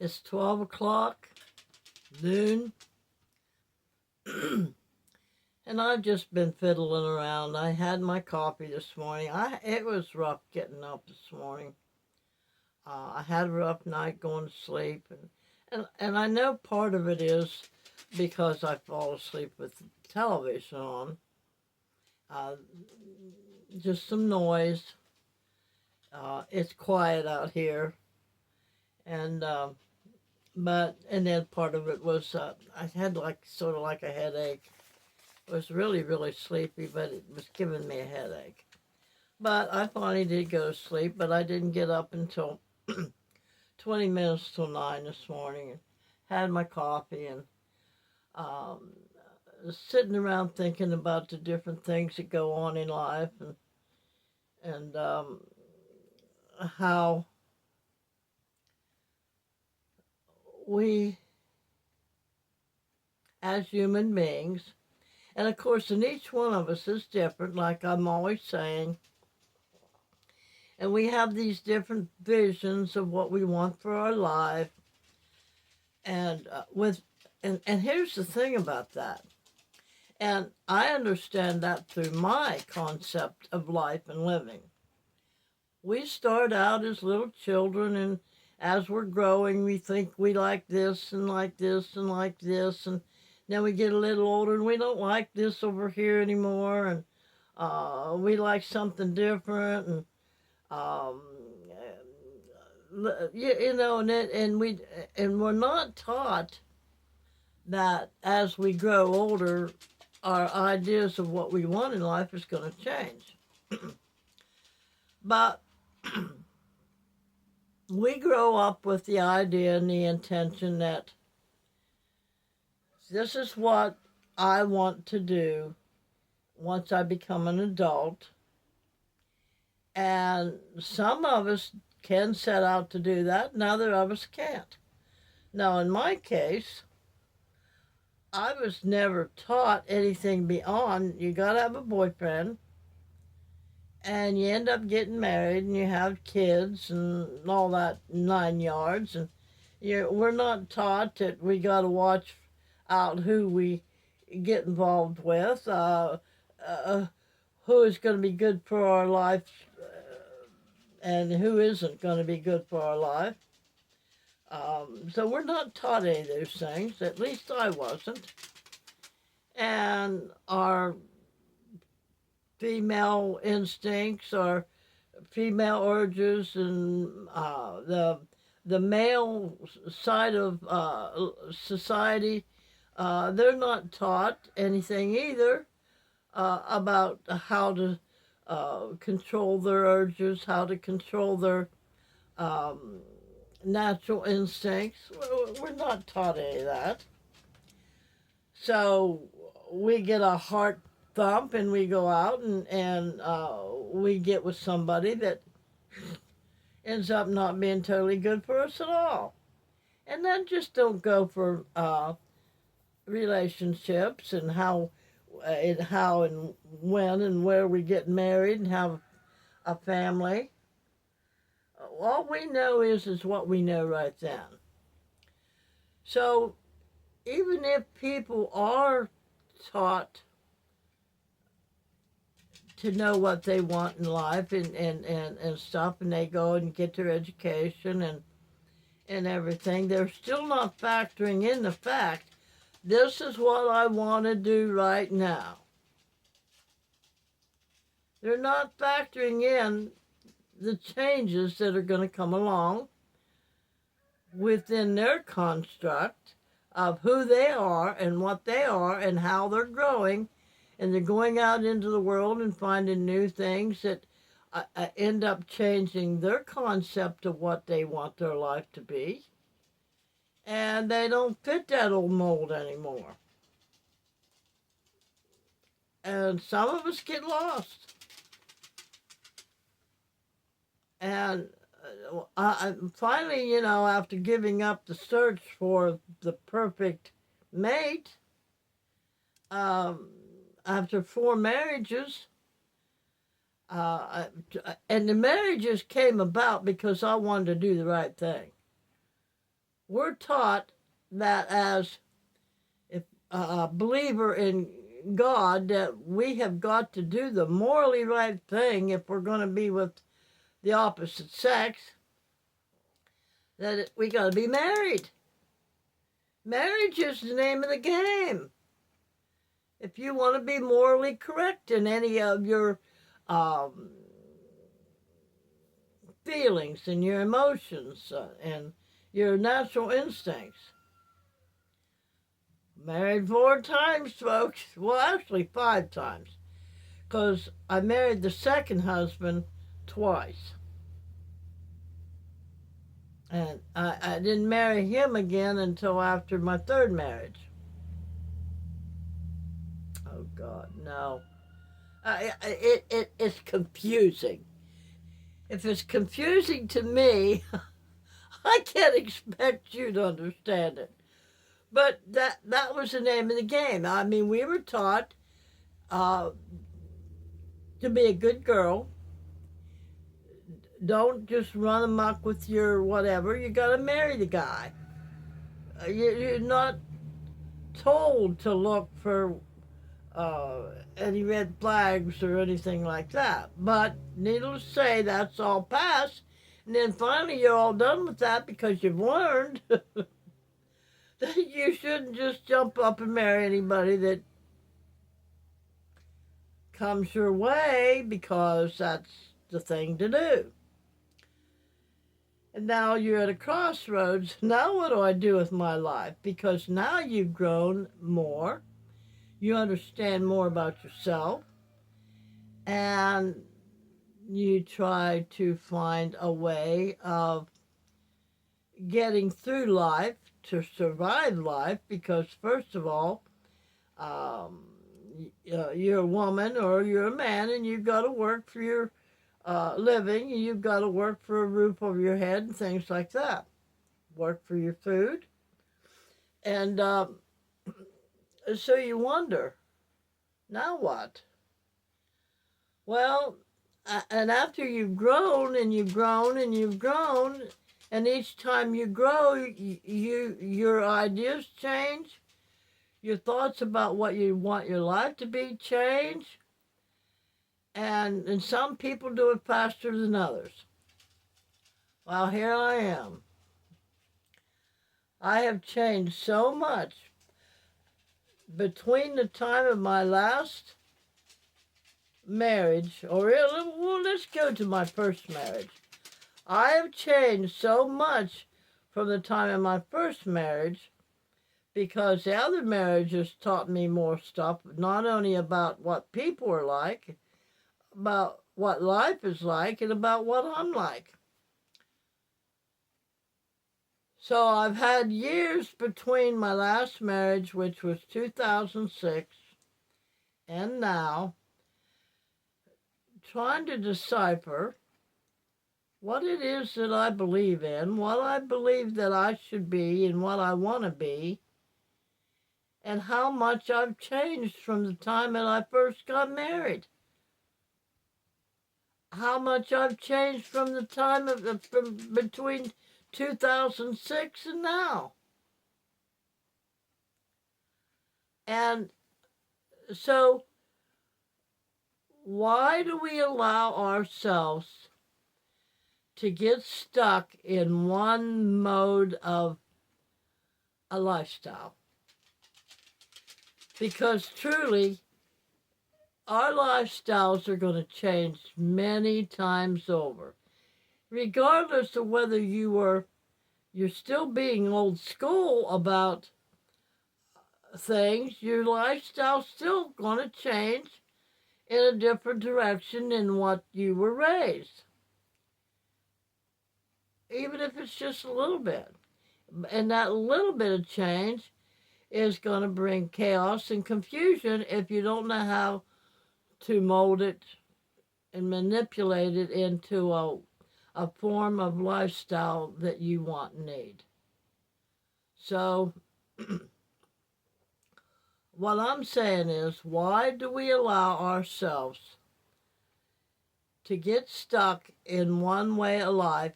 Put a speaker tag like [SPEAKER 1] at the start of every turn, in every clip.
[SPEAKER 1] It's 12 o'clock, noon, and I've just been fiddling around. I had my coffee this morning. It was rough getting up this morning. I had a rough night going to sleep, and I know part of it is because I fall asleep with the television on. Uh, just some noise. It's quiet out here, and and then part of it was I had sort of like a headache. I was really, really sleepy, but it was giving me a headache. But I finally did go to sleep, but I didn't get up until 20 minutes till 9 this morning, and had my coffee and um, sitting around thinking about the different things that go on in life, and how we, as human beings, and of course, and each one of us is different, like I'm always saying, and we have these different visions of what we want for our life, and and here's the thing about that, and I understand that through my concept of life and living. We start out as little children, and as we're growing, we think we like this and like this and like this, and then we get a little older and we don't like this over here anymore, and we like something different, and um, you know, and we're not taught that as we grow older, our ideas of what we want in life is going to change. But we grow up with the idea and the intention that this is what I want to do once I become an adult. And some of us can set out to do that, and other of us can't. Now, in my case, I was never taught anything beyond you got to have a boyfriend, and you end up getting married, and you have kids, and all that 9 yards. And we're not taught that we got to watch out who we get involved with, who is going to be good for our life, and who isn't going to be good for our life. So we're not taught any of those things. At least I wasn't. And our female instincts, our female urges, and the male side of society, they're not taught anything either about how to control their urges, how to control their natural instincts. We're not taught any of that. So we get a heart thump and we go out and we get with somebody that ends up not being totally good for us at all. And then just don't go for relationships and how and when and where we get married and have a family. All we know is what we know right then. So even if people are taught to know what they want in life and stuff, and they go and get their education and everything, they're still not factoring in the fact, this is what I want to do right now. They're not factoring in the changes that are going to come along within their construct of who they are and what they are and how they're growing, and they're going out into the world and finding new things that end up changing their concept of what they want their life to be, and they don't fit that old mold anymore. And some of us get lost. And I finally, after giving up the search for the perfect mate, after 4 marriages, and the marriages came about because I wanted to do the right thing. we're taught that as if a believer in God, that we have got to do the morally right thing if we're going to be with the opposite sex, that we got to be married. Marriage is the name of the game. If you want to be morally correct in any of your feelings and your emotions and your natural instincts. Married 4 times, folks. Well, actually 5 times. Because I married the second husband twice. And I didn't marry him again until after my 3rd marriage. Oh, God, no. It's confusing. If it's confusing to me, I can't expect you to understand it. But that was the name of the game. I mean, we were taught to be a good girl. Don't just run amok with your whatever. You got to marry the guy. You're not told to look for any red flags or anything like that. But needless to say, that's all passed. And then finally you're all done with that because you've learned that you shouldn't just jump up and marry anybody that comes your way, because that's the thing to do. And now you're at a crossroads. Now what do I do with my life? Because now you've grown more. You understand more about yourself. And you try to find a way of getting through life, to survive life, because first of all, you're a woman or you're a man, and you've got to work for your living, and you've got to work for a roof over your head and things like that. Work for your food. And so you wonder, now what? Well, and after you've grown and you've grown and you've grown, and each time you grow, your ideas change, your thoughts about what you want your life to be change, and some people do it faster than others. Well, here I am. I have changed so much between the time of my last marriage, or well, let's go to my first marriage. I have changed so much from the time of my first marriage, because the other marriages taught me more stuff, not only about what people are like, about what life is like, and about what I'm like. So I've had years between my last marriage, which was 2006, and now, trying to decipher what it is that I believe in, what I believe that I should be, and what I want to be, and how much I've changed from the time that I first got married. How much I've changed from the time from between 2006 and now. And so, why do we allow ourselves to get stuck in one mode of a lifestyle? Because truly, our lifestyles are going to change many times over. Regardless of whether you're still being old school about things, your lifestyle's still going to change in a different direction than what you were raised. Even if it's just a little bit. And that little bit of change is going to bring chaos and confusion if you don't know how to mold it and manipulate it into a form of lifestyle that you want and need. So, what I'm saying is, why do we allow ourselves to get stuck in one way of life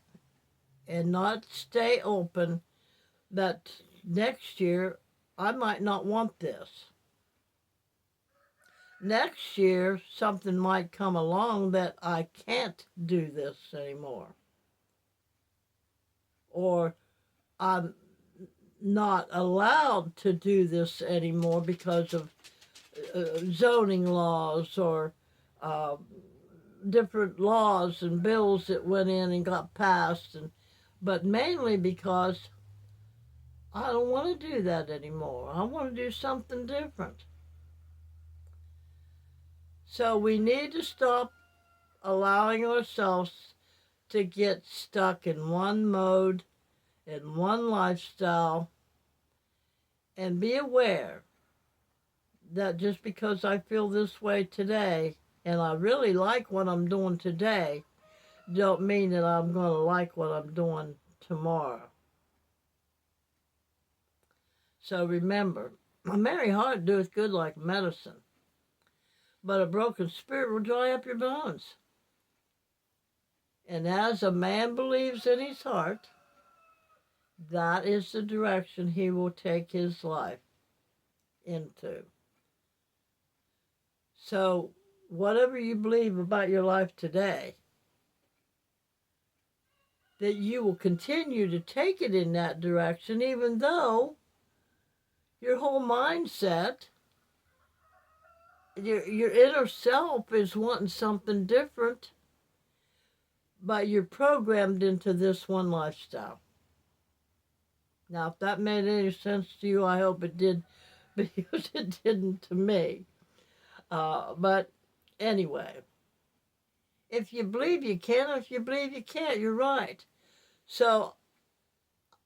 [SPEAKER 1] and not stay open that next year I might not want this. Next year, something might come along that I can't do this anymore. Or I'm not allowed to do this anymore because of zoning laws or uh, different laws and bills that went in and got passed. But mainly because I don't want to do that anymore. I want to do something different. So we need to stop allowing ourselves to get stuck in one mode, in one lifestyle, and be aware that just because I feel this way today and I really like what I'm doing today, don't mean that I'm going to like what I'm doing tomorrow. So remember, a merry heart doeth good like medicine, but a broken spirit will dry up your bones. And as a man believes in his heart, that is the direction he will take his life into. So, whatever you believe about your life today, that you will continue to take it in that direction, even though your whole mindset, your inner self is wanting something different, but you're programmed into this one lifestyle. Now, if that made any sense to you, I hope it did, because it didn't to me. But anyway, if you believe you can, if you believe you can't, you're right. So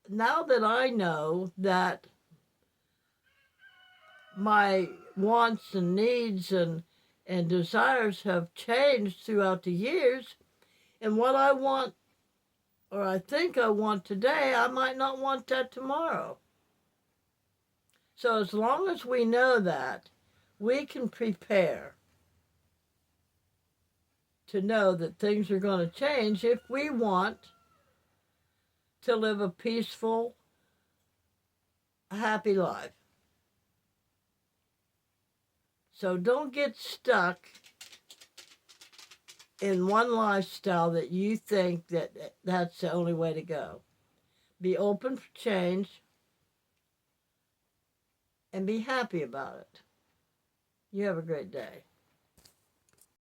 [SPEAKER 1] now that I know that my wants and needs and desires have changed throughout the years, and what I want or I think I want today, I might not want that tomorrow. So as long as we know that, we can prepare to know that things are going to change if we want to live a peaceful, happy life. So don't get stuck in one lifestyle that you think that that's the only way to go. Be open for change and be happy about it. You have a great day.